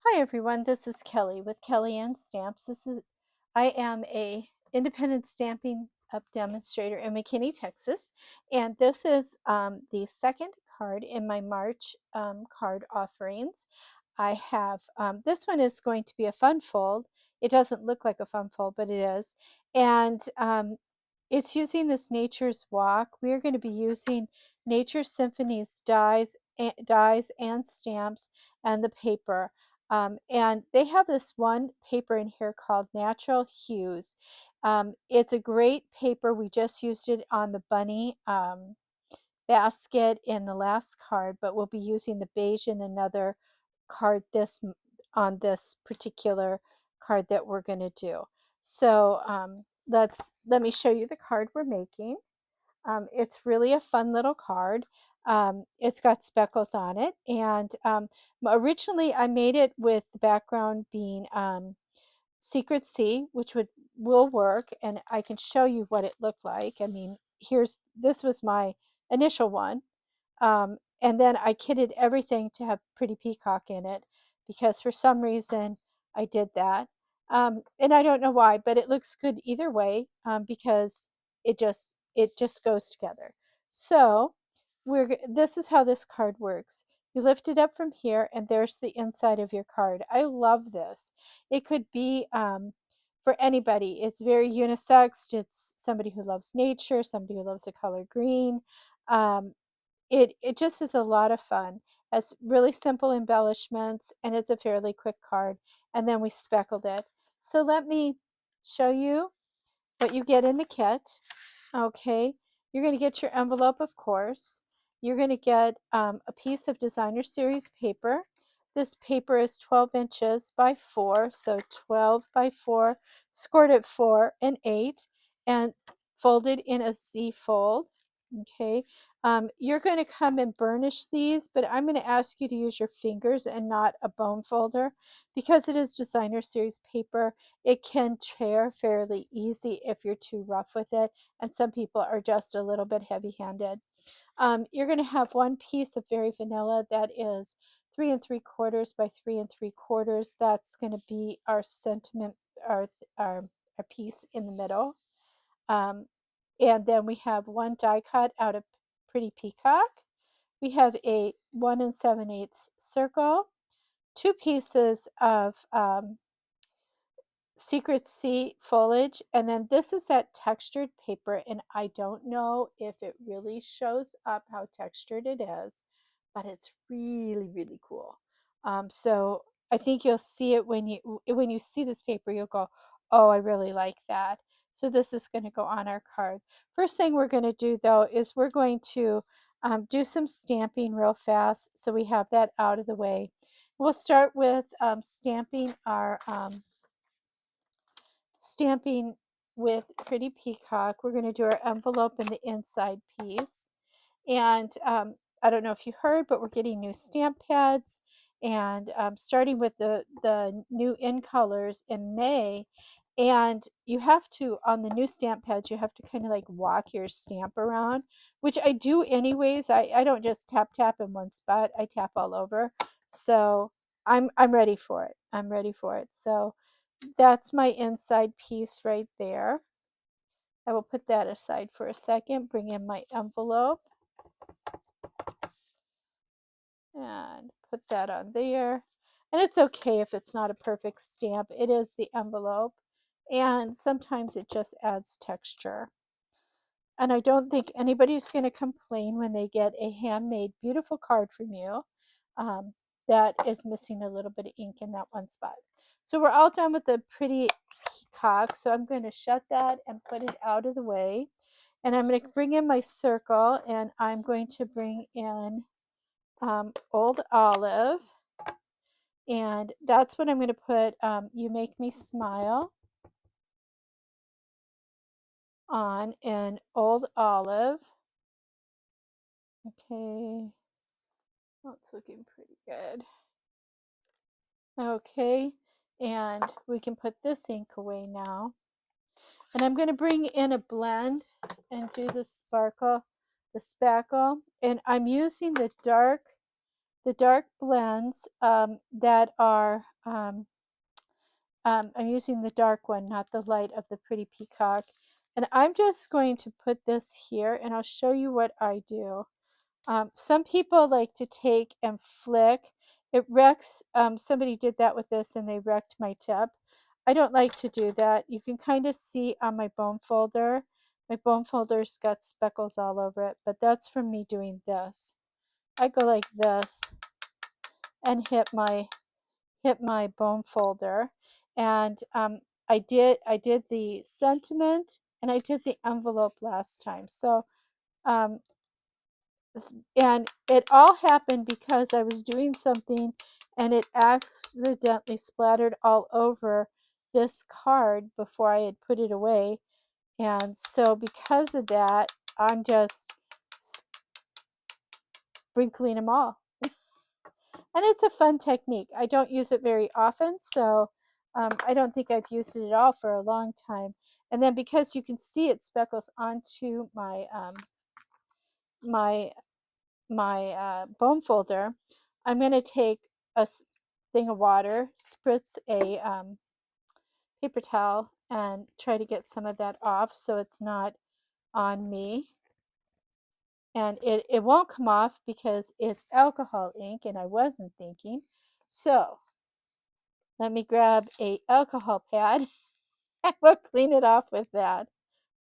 Hi everyone, this is Kelly with Kelly Ann Stamps. I am a independent stamping up demonstrator in McKinney, Texas, and this is the second card in my March card offerings. I have this one is going to be a fun fold. It doesn't look like a fun fold, but it is, and it's using this Nature's Walk. We are going to be using Nature Symphony's dies and stamps and the paper. And they have this one paper in here called Natural Hues. It's a great paper. We just used it on the bunny basket in the last card, but we'll be using the beige in another card on this particular card that we're going to do. So let me show you the card we're making. It's really a fun little card. It's got speckles on it, and originally I made it with the background being Secret Sea, which will work, and I can show you what it looked like. I mean, this was my initial one, and then I kitted everything to have Pretty Peacock in it because for some reason I did that. And I don't know why, but it looks good either way because it just goes together. So this is how this card works. You lift it up from here, and there's the inside of your card. I love this. It could be for anybody. It's very unisex. It's somebody who loves nature, somebody who loves the color green. Um, it just is a lot of fun. Has really simple embellishments, and it's a fairly quick card. And then we speckled it. So let me show you what you get in the kit. Okay, you're going to get your envelope, of course. You're going to get a piece of designer series paper. This paper is 12 inches by 4, so 12 by 4, scored at 4 and 8, and folded in a Z fold. Okay, you're going to come and burnish these, but I'm going to ask you to use your fingers and not a bone folder because it is designer series paper. It can tear fairly easy if you're too rough with it, and some people are just a little bit heavy-handed. You're going to have one piece of very vanilla that is 3 3/4 by 3 3/4. That's going to be our sentiment, our, our, our piece in the middle. And then we have one die cut out of Pretty Peacock. We have a 1 7/8 circle, 2 pieces of Secret Sea foliage, and then this is that textured paper, and I don't know if it really shows up how textured it is, but it's really, really cool. So I think you'll see it when you see this paper, you'll go, oh, I really like that. So this is going to go on our card. First thing we're going to do though is we're going to do some stamping real fast, so we have that out of the way. We'll start with stamping with Pretty Peacock. We're going to do our envelope in the inside piece. And I don't know if you heard, but we're getting new stamp pads and starting with the new in colors in May. And you have to, on the new stamp pads, you have to kind of like walk your stamp around, which I do anyways. I don't just tap tap in one spot. I tap all over. So I'm ready for it. I'm ready for it. So that's my inside piece right there. I will put that aside for a second, bring in my envelope and put that on there. And it's okay if it's not a perfect stamp. It is the envelope, and sometimes it just adds texture. And I don't think anybody's going to complain when they get a handmade beautiful card from you um, that is missing a little bit of ink in that one spot. So we're all done with the Pretty Peacock, so I'm going to shut that and put it out of the way. And I'm going to bring in my circle, and I'm going to bring in Old Olive, and that's what I'm going to put You Make Me Smile on in Old Olive. Okay, oh, it's looking pretty good. Okay, and we can put this ink away now. And I'm going to bring in a blend and do the spackle, and I'm using the the dark blends that are, I'm using the dark one, not the light of the Pretty Peacock. And I'm just going to put this here and I'll show you what I do. Some people like to take and flick. It wrecks, somebody did that with this and they wrecked my tip. I don't like to do that. You can kind of see on my bone folder. My bone folder's got speckles all over it, but that's from me doing this. I go like this and hit my bone folder, and I did the sentiment and I did the envelope last time. So um, and it all happened because I was doing something and it accidentally splattered all over this card before I had put it away. And so because of that, I'm just sprinkling them all. And it's a fun technique. I don't use it very often, so I don't think I've used it at all for a long time. And then because you can see it speckles onto my bone folder, I'm going to take a thing of water, spritz a paper towel, and try to get some of that off so it's not on me. And it won't come off because it's alcohol ink and I wasn't thinking. So let me grab a alcohol pad and we'll clean it off with that.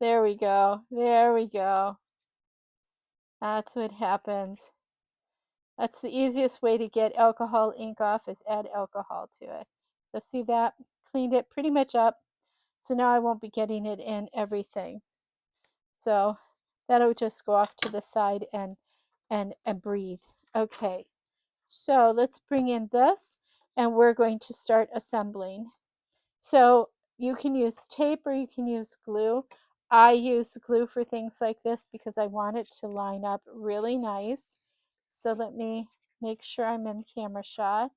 There we go. There we go. That's what happens. That's the easiest way to get alcohol ink off, is add alcohol to it. So see that? Cleaned it pretty much up. So now I won't be getting it in everything. So that'll just go off to the side and breathe. Okay. So let's bring in this and we're going to start assembling. So you can use tape or you can use glue. I use glue for things like this because I want it to line up really nice. So let me make sure I'm in camera shot.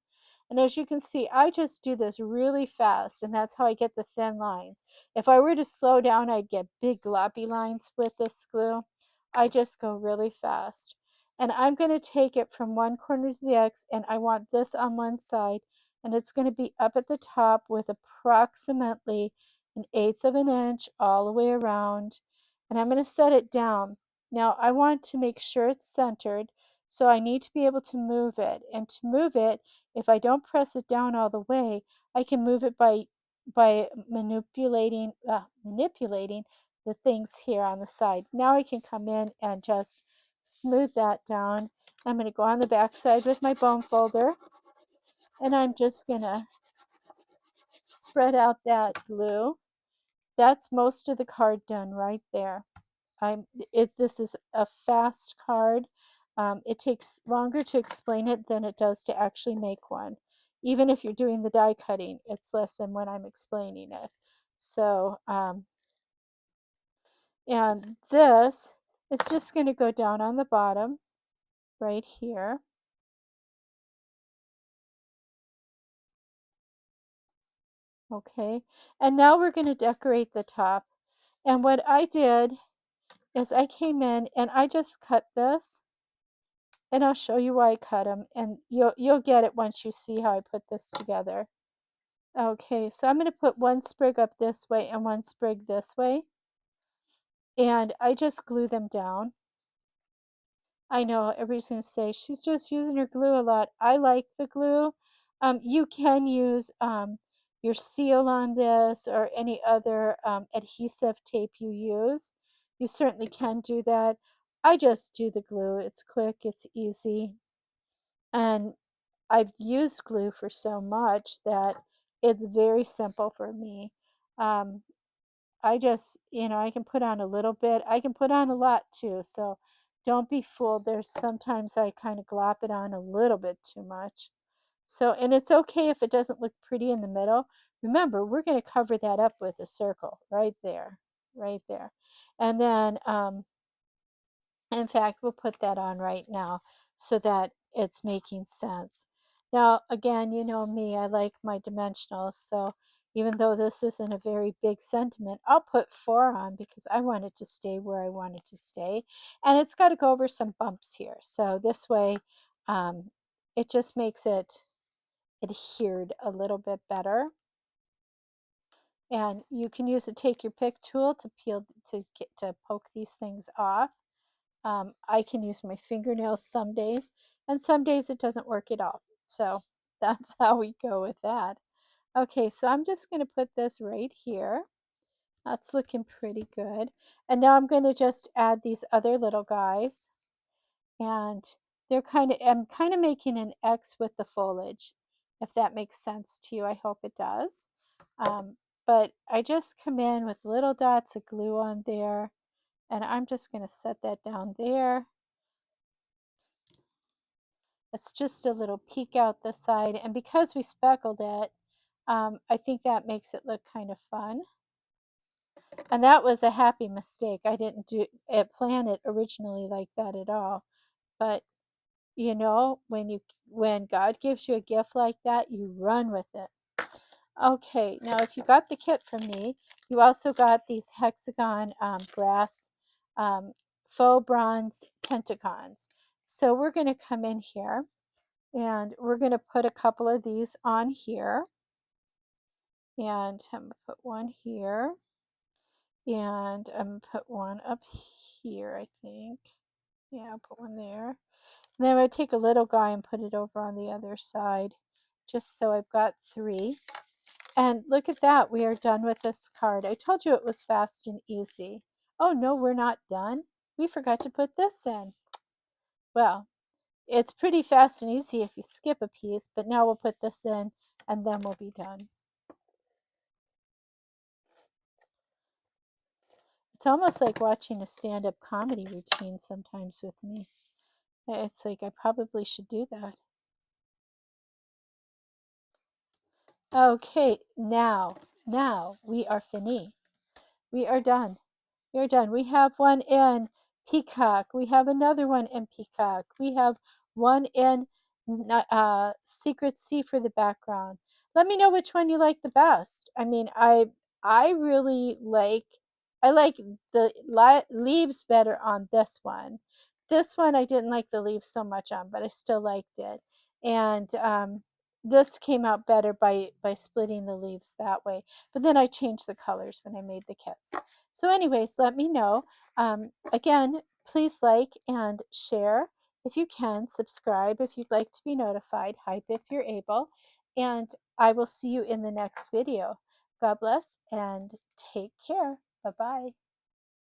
And as you can see, I just do this really fast, and that's how I get the thin lines. If I were to slow down, I'd get big gloppy lines with this glue. I just go really fast. And I'm going to take it from one corner to the X, and I want this on one side, and it's going to be up at the top with approximately 1/8 of an inch all the way around. And I'm going to set it down. Now I want to make sure it's centered, so I need to be able to move it. And to move it, if I don't press it down all the way, I can move it by manipulating the things here on the side. Now I can come in and just smooth that down. I'm going to go on the back side with my bone folder, and I'm just going to spread out that glue. That's most of the card done right there. This is a fast card. It takes longer to explain it than it does to actually make one. Even if you're doing the die cutting, it's less than when I'm explaining it. So, and this is just going to go down on the bottom right here. Okay, and now we're going to decorate the top. And what I did is I came in and I just cut this, and I'll show you why I cut them, and you'll get it once you see how I put this together. Okay, so I'm going to put one sprig up this way and one sprig this way, and I just glue them down. I know everybody's going to say she's just using her glue a lot. I like the glue. You can use your seal on this or any other adhesive tape you use. You certainly can do that. I just do the glue. It's quick, it's easy, and I've used glue for so much that it's very simple for me. I just, I can put on a little bit. I can put on a lot too. So don't be fooled. There's sometimes I kind of glop it on a little bit too much. So, and it's okay if it doesn't look pretty in the middle. Remember, we're going to cover that up with a circle right there, right there. And then, in fact, we'll put that on right now so that it's making sense. Now, again, you know me, I like my dimensionals. So even though this isn't a very big sentiment, I'll put 4 on because I want it to stay where I want it to stay. And it's got to go over some bumps here. So this way, um, it just makes it adhered a little bit better. And you can use a take your pick tool to peel to poke these things off. I can use my fingernails some days, and some days it doesn't work at all. So that's how we go with that. Okay, so I'm just going to put this right here. That's looking pretty good. And now I'm going to just add these other little guys. And I'm kind of making an X with the foliage, if that makes sense to you. I hope it does. But I just come in with little dots of glue on there, and I'm just going to set that down there. It's just a little peek out the side, and because we speckled it, I think that makes it look kind of fun. And that was a happy mistake. I didn't plan it originally like that at all. But you know, when God gives you a gift like that, you run with it. Okay, now if you got the kit from me, you also got these hexagon brass faux bronze pentagons. So we're going to come in here and we're going to put a couple of these on here. And I'm going to put one here. And I'm going to put one up here, I think. Yeah, I'll put one there. And then I'm going to take a little guy and put it over on the other side, just so I've got 3. And look at that, we are done with this card. I told you it was fast and easy. Oh no, we're not done. We forgot to put this in. Well, it's pretty fast and easy if you skip a piece, but now we'll put this in and then we'll be done. It's almost like watching a stand-up comedy routine sometimes with me. It's like I probably should do that. Okay, now we are finished. We are done. We're done. We have one in Peacock. We have another one in Peacock. We have one in Secret Sea for the background. Let me know which one you like the best. I mean, I really I like the leaves better on this one. This one I didn't like the leaves so much on, but I still liked it. And this came out better by splitting the leaves that way. But then I changed the colors when I made the kits. So anyways, let me know. Again, please like and share if you can. Subscribe if you'd like to be notified. Hype if you're able. And I will see you in the next video. God bless and take care. Bye-bye.